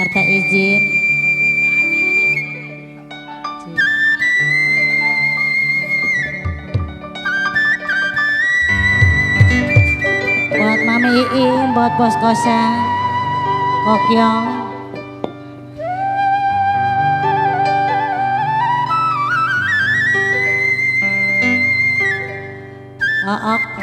RT izin. Buat Mami Iin, buat bos kosan, Kokyong. Ook.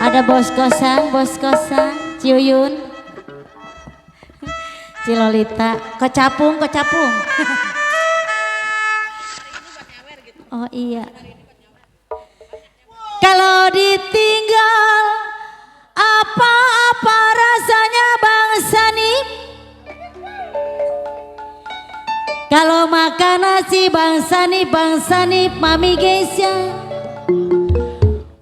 Ada bos kosan, Ciuyun, Cilolita, kecapung. Oh iya. Kalau ditinggal apa rasanya Bang Sanip? Kalau makan nasi Bang Sanip, Mami Geisha.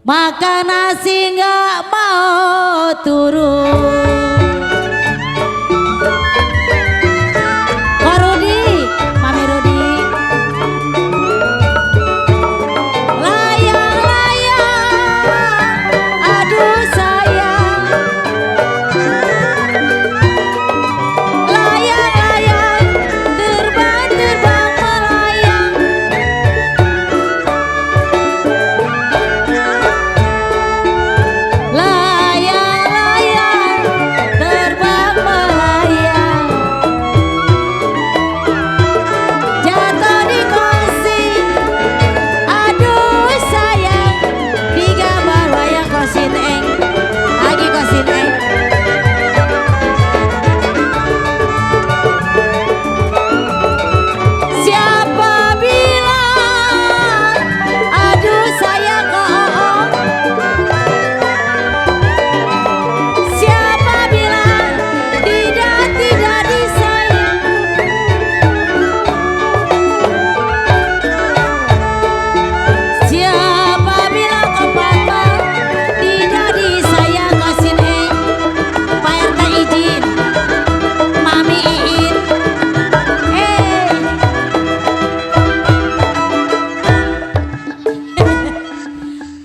Makan nasi nggak mau turun. Kok Rudi, Mami Rudi. Layang, aduh sayang. Layang, terbang melayang.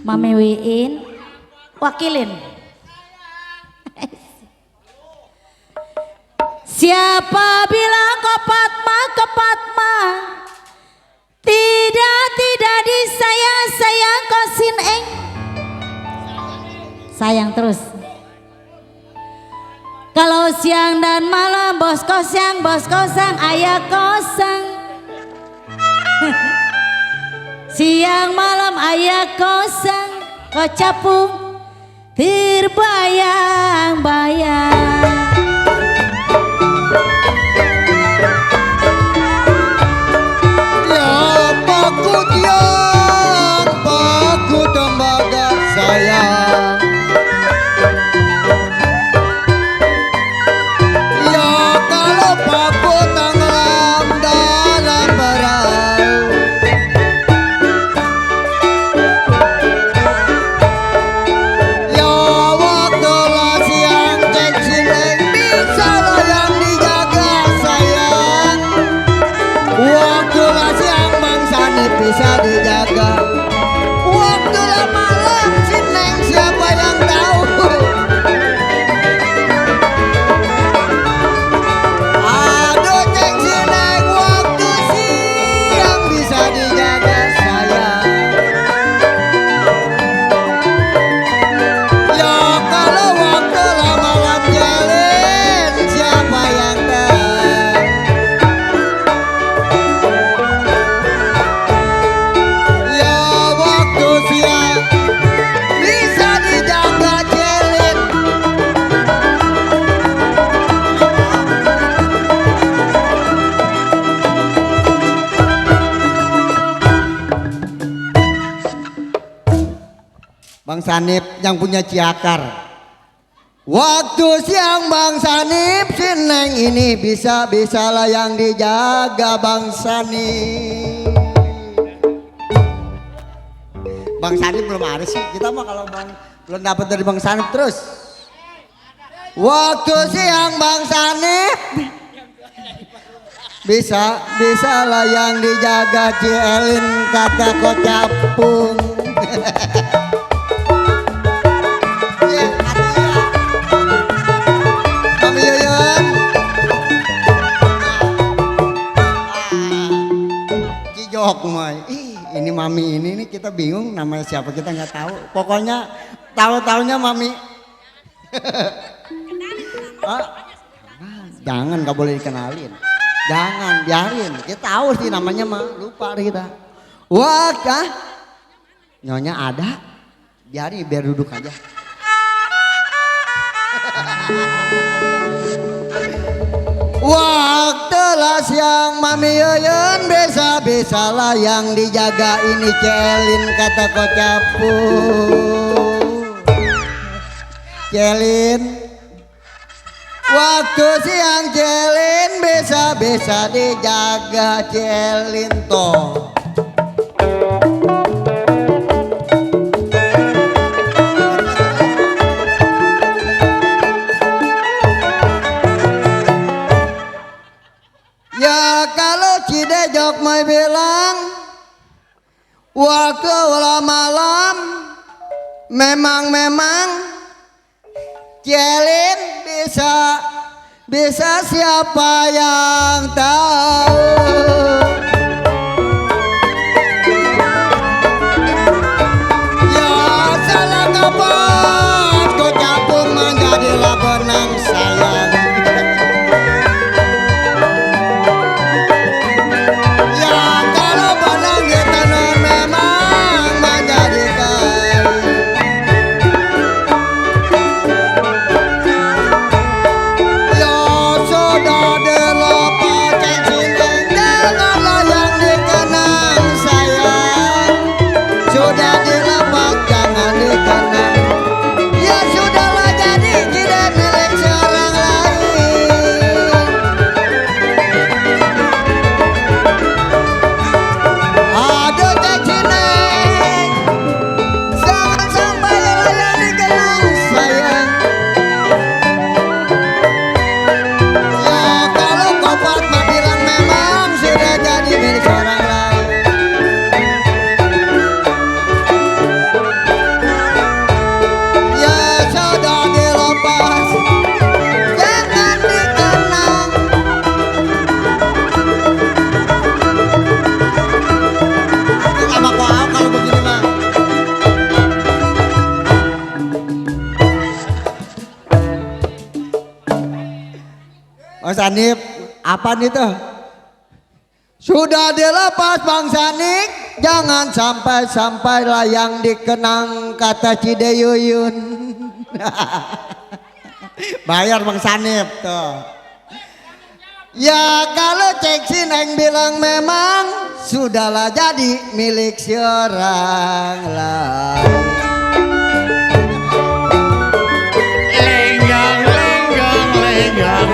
Mami Wiin wakilin. Siapa bilang kau Patma tidak disayang kau Sineng. Sayang terus. Kalau siang dan malam bos kosang ayah kosang. Siang malam ayah kosang, kau capung terbayang-bayang. bisa dijaga. Waktu malam si Neng siapa yang tahu. Aduh ceng si Neng waktu siang bisa dijaga sayang. Ya kalau waktu malam jalan siapa yang tahu. Ya waktu siang bisa dijaga jelin. Bang Sanip yang punya Ciakar. Waktu siang Bang Sanip si Neng ini bisa lah yang dijaga Bang Sanip. Bang Sanip belum ada sih, kita mah kalau Bang belum dapat dari Bang Sanip terus. Waktu siang Bang Sanip bisa lah yang dijaga Cielin kata Kocapung. Ya, Mami Yuyun. Kijok Moy. Ini Mami ini kita bingung namanya siapa kita nggak tahu. Pokoknya tahu-taunya Mami. Jangan nggak boleh dikenalin. Jangan biarin. Kita tahu sih namanya mah lupa kita. Wah nyonya ada. Biar duduk aja. Waktulah siang Mami Yuyun bisa lah yang dijaga ini Celin kata Kocapung. Celin waktu siang Celin bisa dijaga Celin toh. Ya kalau Cidejok mau bilang waktu malam memang Celin bisa siapa yang tahu. Ya salah kapan Kocapung menjadilah benang sayang. Bang Sanip, apa nih tuh? Sudah dilepas Bang Sanik, jangan sampai lah yang dikenang kata Cideyuyun. Bayar Bang Sanip tuh. Ya kalau cek si Neng bilang memang sudahlah jadi milik seorang lain. Lenggang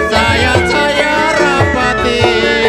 saya saya rapati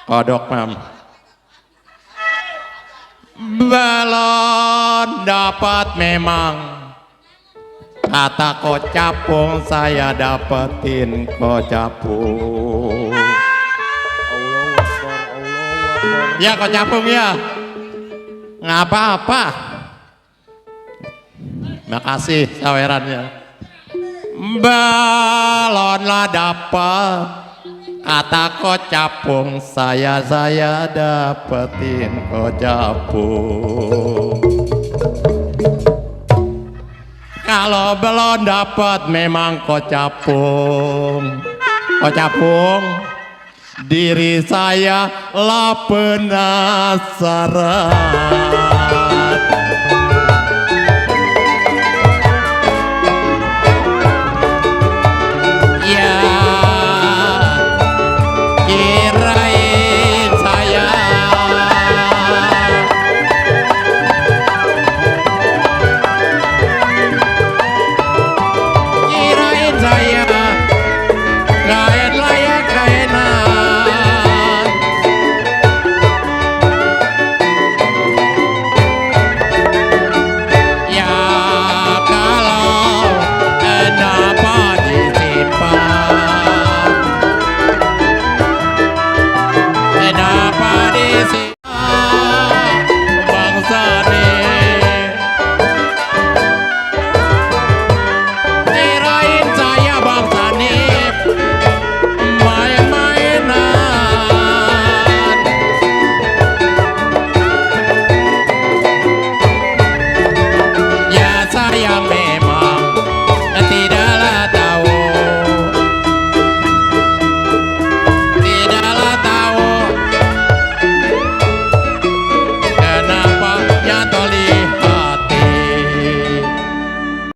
Kodok mam. Belum dapat memang. Kata kocapung saya dapetin kocapung. Ya kocapung ya. Nggak apa-apa. Makasih sawerannya. Balonlah dapat. Kata kocapung saya dapetin kocapung. Kalau belum dapat memang kocapung. Kocapung, diri saya lah penasaran.